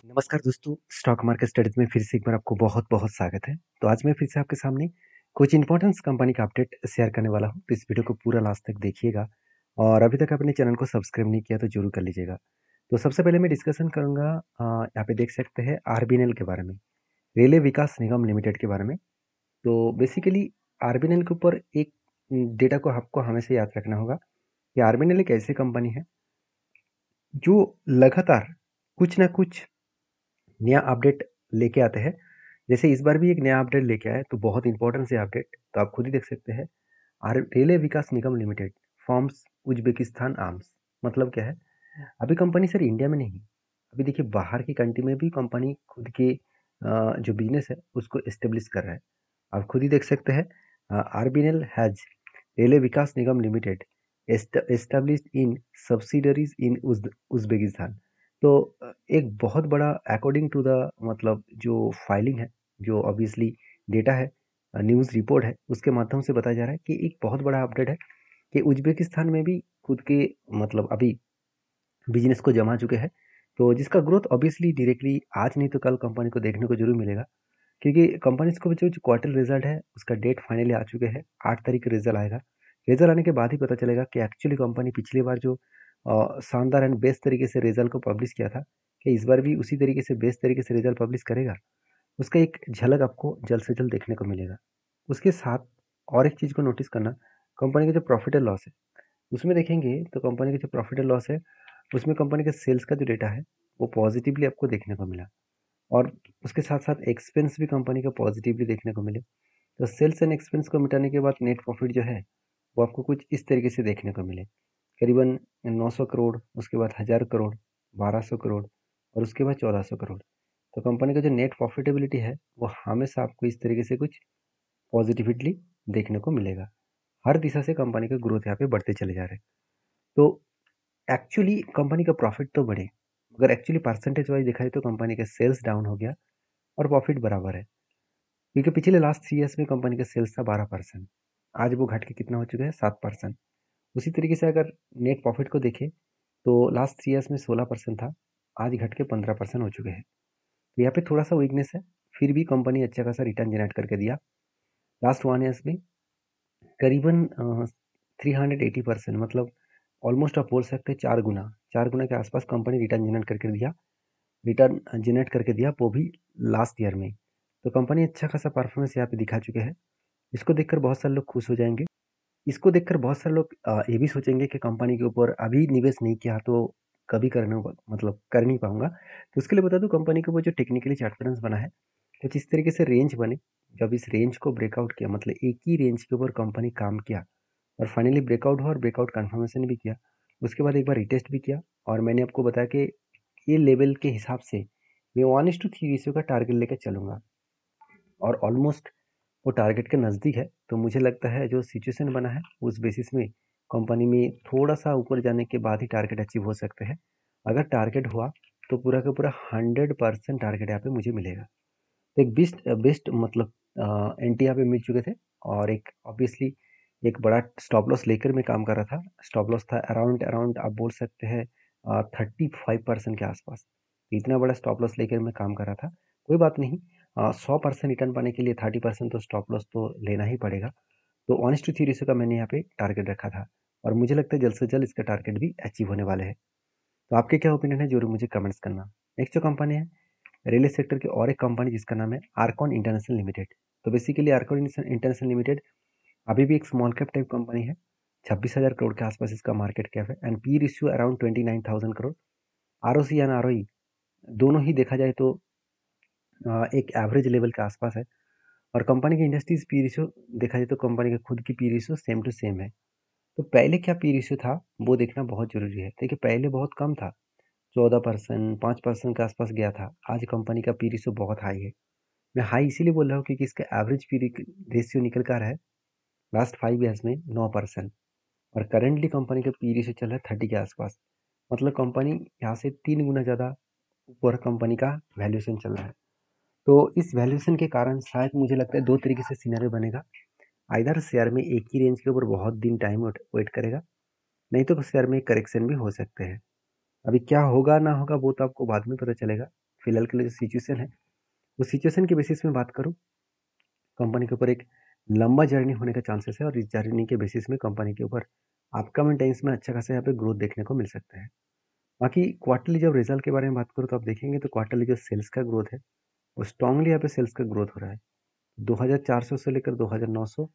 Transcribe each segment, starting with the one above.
नमस्कार दोस्तों, stock market studies में फिर से एक बार आपको बहुत-बहुत स्वागत है। तो आज मैं फिर से आपके सामने कुछ इम्पोर्टेंट्स कंपनी का अपडेट शेयर करने वाला हूँ। तो इस वीडियो को पूरा लास्ट तक देखिएगा और अभी तक आपने चैनल को सब्सक्राइब नहीं किया तो ज़रूर कर लीजिएगा। तो सबसे पहले मैं डिस्कशन करूँगा यहाँ पे देख सकते हैं आरबीएनएल के बारे में, रेलवे विकास निगम लिमिटेड के बारे में। तो बेसिकली आरबीएनएल के ऊपर एक डेटा को आपको हमेशा याद रखना होगा कि आरबीएनएल एक ऐसी कंपनी है जो लगातार कुछ ना कुछ नया अपडेट लेके आते हैं। जैसे इस बार भी एक नया अपडेट लेके आए तो बहुत इंपॉर्टेंट से अपडेट, तो आप खुद ही देख सकते हैं। रेलवे विकास निगम लिमिटेड फॉर्म्स उज्बेकिस्तान आर्म्स, मतलब क्या है? अभी कंपनी सिर्फ इंडिया में नहीं, अभी देखिए बाहर की कंट्री में भी कंपनी खुद के जो बिजनेस है उसको एस्टेब्लिश कर रहा है। आप खुद ही देख सकते हैं। RBNL has railway Vikas Nigam limited established in subsidiaries in Uzbekistan. तो एक बहुत बड़ा अकॉर्डिंग टू द मतलब जो फाइलिंग है, जो ऑब्वियसली डेटा है, न्यूज़ रिपोर्ट है, उसके माध्यम से बताया जा रहा है कि एक बहुत बड़ा अपडेट है कि उज्बेकिस्तान में भी खुद के मतलब अभी बिजनेस को जमा चुके हैं। तो जिसका ग्रोथ ऑब्वियसली डायरेक्टली आज नहीं तो कल कंपनी को देखने को जरूर मिलेगा, क्योंकि कंपनीज को जो क्वार्टर रिजल्ट है उसका डेट फाइनली आ चुके हैं। 8 तारीख को रिजल्ट आएगा। रिजल्ट आने के बाद ही पता चलेगा कि एक्चुअली कंपनी पिछली बार जो शानदार एंड बेस्ट तरीके से रिजल्ट को पब्लिश किया था, कि इस बार भी उसी तरीके से बेस्ट तरीके से रिजल्ट पब्लिश करेगा। उसका एक झलक आपको जल्द से जल्द देखने को मिलेगा। उसके साथ और एक चीज़ को नोटिस करना, कंपनी का जो प्रॉफिट एंड लॉस है उसमें देखेंगे तो कंपनी का जो प्रॉफिट एंड लॉस है उसमें कंपनी के सेल्स का जो डेटा है वो पॉजिटिवली आपको देखने को मिला, और उसके साथ साथ एक्सपेंस भी कंपनी का पॉजिटिवली देखने को मिले। तो सेल्स एंड एक्सपेंस को मिटाने के बाद नेट प्रॉफिट जो है वो आपको कुछ इस तरीके से देखने को मिले, करीबन 900 करोड़, उसके बाद 1000 करोड़, 1200 करोड़ और उसके बाद 1400 करोड़। तो कंपनी का जो नेट प्रॉफिटेबिलिटी है वो हमेशा आपको इस तरीके से कुछ पॉजिटिविटली देखने को मिलेगा। हर दिशा से कंपनी का ग्रोथ यहाँ पे बढ़ते चले जा रहे हैं। तो एक्चुअली कंपनी का प्रॉफिट तो बढ़े, मगर एक्चुअली परसेंटेज वाइज देखा जाए तो कंपनी का सेल्स डाउन हो गया और प्रॉफिट बराबर है, क्योंकि पिछले लास्ट 3 ईयर्स में कंपनी का सेल्स था 12%, आज वो घट के कितना हो चुका है 7%। उसी तरीके से अगर नेट प्रॉफिट को देखें तो लास्ट 3 ईयर्स में 16% था, आज घट के 15% हो चुके हैं। तो यहाँ पे थोड़ा सा वीकनेस है, फिर भी कंपनी अच्छा खासा रिटर्न जनरेट करके दिया। लास्ट 1 ईयर्स में करीबन 380%, मतलब ऑलमोस्ट आप बोल सकते हैं 4 गुना, 4 गुना के आसपास कंपनी रिटर्न जनरेट करके दिया, वो भी लास्ट ईयर में। तो कंपनी अच्छा खासा परफॉर्मेंस यहाँ पे दिखा चुके हैं। इसको देखकर बहुत सारे लोग खुश हो जाएंगे। इसको देखकर बहुत सारे लोग ये भी सोचेंगे कि कंपनी के ऊपर अभी निवेश नहीं किया तो कभी करना मतलब कर नहीं पाऊंगा। तो उसके लिए बता दूं, कंपनी के ऊपर जो टेक्निकली चार्ट पैटर्न बना है कुछ इस तरीके से रेंज बने। जब इस रेंज को ब्रेकआउट किया, मतलब एक ही रेंज के ऊपर कंपनी काम किया और फाइनली ब्रेकआउट हुआ और ब्रेकआउट कन्फर्मेशन भी किया, उसके बाद एक बार रिटेस्ट भी किया। और मैंने आपको बताया कि ये लेवल के हिसाब से मैं 1:3 रेशियो का टारगेट लेकर चलूंगा, और ऑलमोस्ट वो टारगेट के नज़दीक है। तो मुझे लगता है जो सिचुएशन बना है उस बेसिस में कंपनी में थोड़ा सा ऊपर जाने के बाद ही टारगेट अचीव हो सकते हैं। अगर टारगेट हुआ तो पूरा का पूरा 100% टारगेट यहाँ पे मुझे मिलेगा। तो एक बेस्ट बेस्ट मतलब एंटी यहाँ पे मिल चुके थे, और एक ऑब्वियसली एक बड़ा स्टॉप लॉस लेकर मैं काम कर रहा था। स्टॉप लॉस था अराउंड अराउंड आप बोल सकते हैं 35% के आसपास। इतना बड़ा स्टॉप लॉस लेकर मैं काम कर रहा था। कोई बात नहीं, 100% रिटर्न पाने के लिए 30% तो स्टॉप लॉस तो लेना ही पड़ेगा। तो 1:3 रेशियो का मैंने यहाँ पे टारगेट रखा था, और मुझे लगता है जल्द से जल्द इसका टारगेट भी अचीव होने वाले हैं। तो आपके क्या ओपिनियन है जरूर मुझे कमेंट्स करना। नेक्स्ट जो कंपनी है रेलवे सेक्टर की और एक कंपनी जिसका नाम है आर्कॉन इंटरनेशनल लिमिटेड। तो बेसिकली आर्कॉन इंटरनेशनल लिमिटेड अभी भी एक स्मॉल कैप टाइप कंपनी है। 26,000 करोड़ के आसपास इसका मार्केट कैप है and P ratio around 29,000 crore. R O C and R O E दोनों ही देखा जाए तो एक एवरेज लेवल के आसपास है। और कंपनी की इंडस्ट्रीज पी रेशियो देखा जाए तो कंपनी का खुद की P ratio same to same है। तो पहले क्या पी रेशियो था वो देखना बहुत जरूरी है। देखिए पहले बहुत कम था, 14%, 5% के आसपास गया था। आज कंपनी का पी रेशियो बहुत हाई है। मैं हाई इसीलिए बोल रहा हूँ क्योंकि इसका एवरेज पी रेशियो निकल कर है लास्ट 5 ईयर्स में 9%, और करेंटली कंपनी का पी रेशियो चल रहा है 30 के आसपास। मतलब कंपनी यहाँ से 3 गुना ज़्यादा ऊपर कंपनी का वैल्यूएशन चल रहा है। तो इस वैल्यूएशन के कारण शायद मुझे लगता है दो तरीके से सिनेरियो बनेगा। आइदर शेयर में एक ही रेंज के ऊपर बहुत दिन टाइम वेट करेगा, नहीं तो शेयर में करेक्शन भी हो सकते हैं। अभी क्या होगा ना होगा वो तो आपको बाद में पता चलेगा। फिलहाल के लिए जो सिचुएशन है उस सिचुएशन के बेसिस में बात करूँ, कंपनी के ऊपर एक लंबा जर्नी होने का चांसेस है और इस जर्नी के बेसिस में कंपनी के ऊपर अपकमिंग टाइम्स में अच्छा खासा यहाँ पे ग्रोथ देखने को मिल सकता है। बाकी क्वार्टरली जब रिजल्ट के बारे में बात करूँ तो आप देखेंगे तो क्वार्टरली जो सेल्स का ग्रोथ है वो स्ट्रांगली यहाँ पे सेल्स का ग्रोथ हो रहा है। 2400 से लेकर 2900,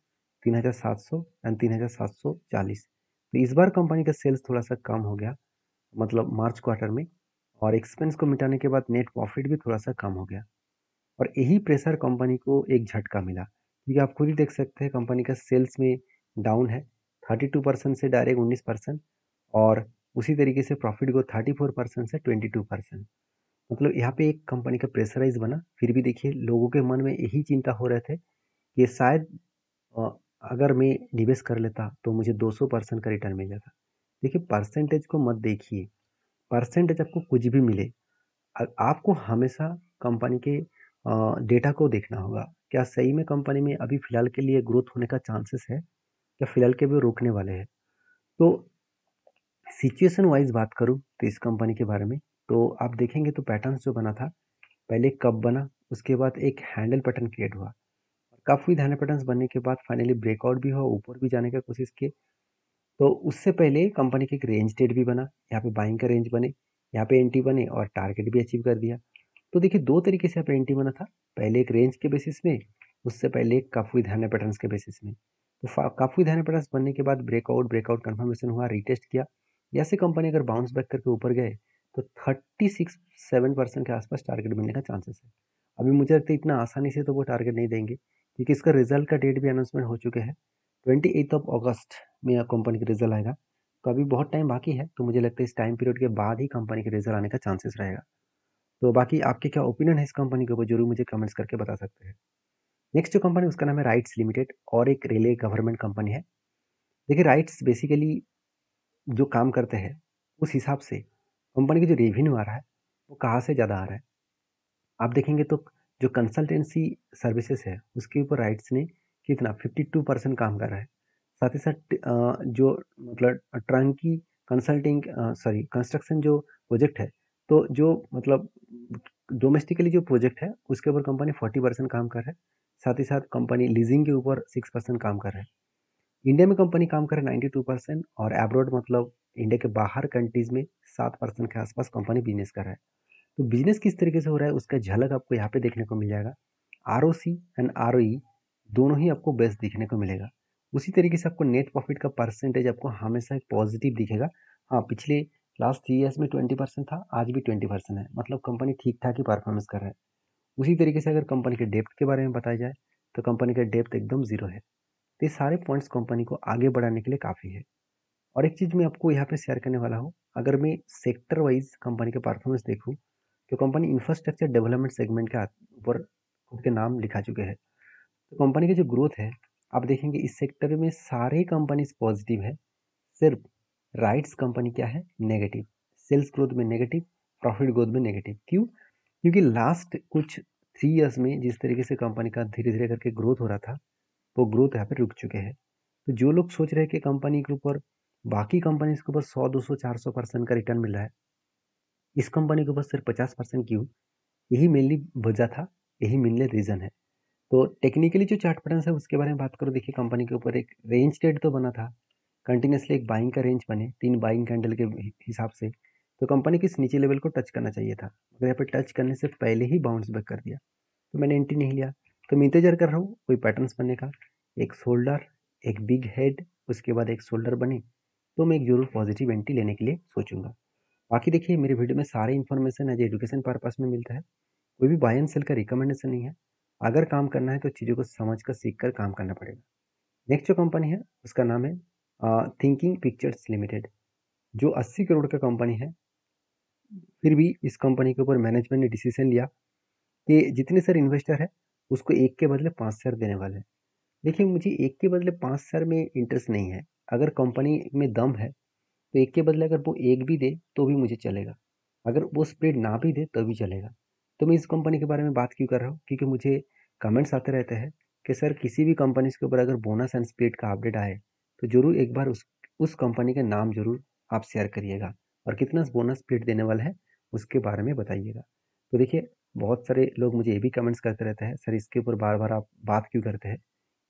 3700 एंड 3740। तो इस बार कंपनी का सेल्स थोड़ा सा कम हो गया, मतलब मार्च क्वार्टर में, और एक्सपेंस को मिटाने के बाद नेट प्रॉफिट भी थोड़ा सा कम हो गया। और यही प्रेशर कंपनी को एक झटका मिला, क्योंकि आप खुद ही देख सकते हैं कंपनी का सेल्स में डाउन है 32% से डायरेक्ट 19%, और उसी तरीके से प्रॉफिट को 34% से 22%। मतलब यहाँ पे एक कंपनी का प्रेशराइज बना। फिर भी देखिए लोगों के मन में यही चिंता हो रहे थे कि शायद अ, अगर मैं निवेश कर लेता तो मुझे 200% का रिटर्न मिल जाता। देखिए परसेंटेज को मत देखिए, परसेंटेज आपको कुछ भी मिले, आपको हमेशा कंपनी के डेटा को देखना होगा। क्या सही में कंपनी में अभी फिलहाल के लिए ग्रोथ होने का चांसेस है, या फिलहाल के भी रोकने वाले हैं। तो सिचुएशन वाइज बात करूँ तो इस कंपनी के बारे में, तो आप देखेंगे तो पैटर्न जो बना था, पहले कप बना, उसके बाद एक हैंडल पैटर्न क्रिएट हुआ, कप विद हैंडल पैटर्न बनने के बाद फाइनली ब्रेकआउट भी हुआ, ऊपर भी जाने का कोशिश किए। तो उससे पहले कंपनी की एक रेंज ट्रेड भी बना, यहाँ पे बाइंग का रेंज बने, यहाँ पे एंट्री बने और टारगेट भी अचीव कर दिया। तो देखिए दो तरीके से यहाँ पे एंट्री बना था, पहले एक रेंज के बेसिस में, उससे पहले एक कप विद हैंडल पैटर्न के बेसिस में। तो कप विद हैंडल पैटर्न बनने के बाद ब्रेकआउट कंफर्मेशन हुआ, रिटेस्ट किया। जैसे कंपनी अगर बाउंस बैक करके ऊपर गए तो 36-7% के आसपास टारगेट मिलने का चांसेस है। अभी मुझे लगता है इतना आसानी से तो वो टारगेट नहीं देंगे, क्योंकि इसका रिजल्ट का डेट भी अनाउंसमेंट हो चुके हैं। 28 अगस्त में कंपनी का रिजल्ट आएगा, तो अभी बहुत टाइम बाकी है। तो मुझे लगता है इस टाइम पीरियड के बाद ही कंपनी के रिजल्ट आने का चांसेस रहेगा। तो बाकी आपके क्या ओपिनियन है इस कंपनी के ऊपर, जरूर मुझे कमेंट्स करके बता सकते हैं। नेक्स्ट जो कंपनी उसका नाम है राइट्स लिमिटेड, और एक रेलवे गवर्नमेंट कंपनी है। देखिए राइट्स बेसिकली जो काम करते हैं उस हिसाब से कंपनी की जो रेवेन्यू आ रहा है वो कहाँ से ज़्यादा आ रहा है, आप देखेंगे तो जो कंसल्टेंसी सर्विसेज है उसके ऊपर राइट्स ने कितना 52% काम कर रहा है। साथ ही साथ जो मतलब टर्ंकी कंसल्टिंग सॉरी कंस्ट्रक्शन जो प्रोजेक्ट है, तो जो मतलब डोमेस्टिकली जो प्रोजेक्ट है उसके ऊपर कंपनी 40% काम कर रहा है। साथ ही साथ कंपनी लीजिंग के ऊपर 6% काम कर रहा है। इंडिया में कंपनी काम कर रहा है 92%, और एब्रॉड मतलब इंडिया के बाहर कंट्रीज में 7% के आसपास कंपनी बिजनेस कर रहा है। तो बिजनेस किस तरीके से हो रहा है उसका झलक आपको यहाँ पे देखने को मिल जाएगा। आरओसी एंड आरओई दोनों ही आपको बेस्ट दिखने को मिलेगा। उसी तरीके से आपको नेट प्रॉफिट का परसेंटेज आपको हमेशा एक पॉजिटिव दिखेगा। हाँ, पिछले लास्ट 3 ईयर्स में 20% था, आज भी 20% है, मतलब कंपनी ठीक ठाक ही परफॉर्मेंस कर रहा है। उसी तरीके से अगर कंपनी के डेप्थ के बारे में बताया जाए तो कंपनी का डेप्थ एकदम जीरो है। तो ये सारे पॉइंट्स कंपनी को आगे बढ़ाने के लिए काफ़ी है। और एक चीज़ मैं आपको यहाँ पे शेयर करने वाला हूँ, अगर मैं सेक्टर वाइज कंपनी के परफॉर्मेंस देखूँ तो कंपनी इंफ्रास्ट्रक्चर डेवलपमेंट सेगमेंट के ऊपर खुद के नाम लिखा चुके हैं। तो कंपनी की जो ग्रोथ है, आप देखेंगे इस सेक्टर में सारे कंपनीज पॉजिटिव है, सिर्फ राइट्स कंपनी क्या है, नेगेटिव। सेल्स ग्रोथ में नेगेटिव, प्रॉफिट ग्रोथ में नेगेटिव। क्यों? क्योंकि लास्ट कुछ 3 ईयर्स में जिस तरीके से कंपनी का धीरे धीरे करके ग्रोथ हो रहा था, वो ग्रोथ यहाँ पे रुक चुके हैं। तो जो लोग सोच रहे हैं कि कंपनी के ऊपर बाकी कंपनीज के ऊपर 100, 200, 400% का रिटर्न मिल रहा है, इस कंपनी के ऊपर सिर्फ 50% क्यों, यही मेनली वजह था, यही मेनली रीज़न है। तो टेक्निकली जो चार्ट पैटर्न है उसके बारे में बात करो, देखिए कंपनी के ऊपर एक रेंज ट्रेड तो बना था, कंटिन्यूसली एक बाइंग का रेंज बने 3 बाइंग कैंडल के हिसाब से। तो कंपनी किस नीचे लेवल को टच करना चाहिए था, अगर यहाँ पे टच करने से पहले ही बाउंस बैक कर दिया तो मैंने एंट्री नहीं लिया। तो मैं इंतजार कर रहा हूँ कोई पैटर्न्स बनने का, एक शोल्डर, एक बिग हेड, उसके बाद एक शोल्डर बने तो मैं एक जरूर पॉजिटिव एंट्री लेने के लिए सोचूंगा। बाकी देखिए मेरे वीडियो में सारी इन्फॉर्मेशन एज एजुकेशन पर्पस में मिलता है, कोई भी बाय एंड सेल का रिकमेंडेशन नहीं है। अगर काम करना है तो चीज़ों को समझ कर सीख कर काम करना पड़ेगा। नेक्स्ट जो कंपनी है उसका नाम है थिंकिंग पिक्चर्स लिमिटेड, जो 80 करोड़ का कंपनी है। फिर भी इस कंपनी के ऊपर मैनेजमेंट ने डिसीजन लिया कि जितने सारे इन्वेस्टर है उसको एक के बदले 5 शेयर देने वाले हैं। देखिए मुझे एक के बदले 5 शेयर में इंटरेस्ट नहीं है। अगर कंपनी में दम है तो एक के बदले अगर वो एक भी दे तो भी मुझे चलेगा, अगर वो स्प्लिट ना भी दे तो भी चलेगा। तो मैं इस कंपनी के बारे में बात क्यों कर रहा हूँ, क्योंकि मुझे कमेंट्स आते रहते हैं कि सर किसी भी कंपनी के ऊपर अगर बोनस एंड स्प्लिट का अपडेट आए तो जरूर एक बार उस कंपनी का नाम जरूर आप शेयर करिएगा, और कितना बोनस स्प्लिट देने वाला है उसके बारे में बताइएगा। तो देखिए, बहुत सारे लोग मुझे ये भी कमेंट्स करते रहते हैं, "सर इसके ऊपर बार-बार आप बात क्यों करते हैं?"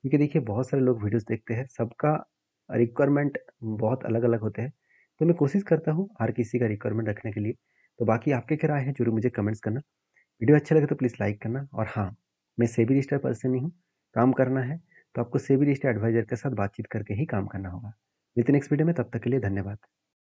क्योंकि देखिए बहुत सारे लोग वीडियोज़ देखते हैं, सबका रिक्वायरमेंट बहुत अलग-अलग होते हैं। तो मैं कोशिश करता हूँ हर किसी का रिक्वायरमेंट रखने के लिए। तो बाकी आपकी क्या राय है ज़रूर मुझे कमेंट्स करना। वीडियो अच्छा लगे तो प्लीज़ लाइक करना और हाँ, मैं सेबी रजिस्टर्ड पर्सन ही हूँ। काम करना है तो आपको सेबी रजिस्टर्ड एडवाइज़र के साथ बातचीत करके ही काम करना होगा। मिलते हैं नेक्स्ट वीडियो में, तब तक के लिए धन्यवाद।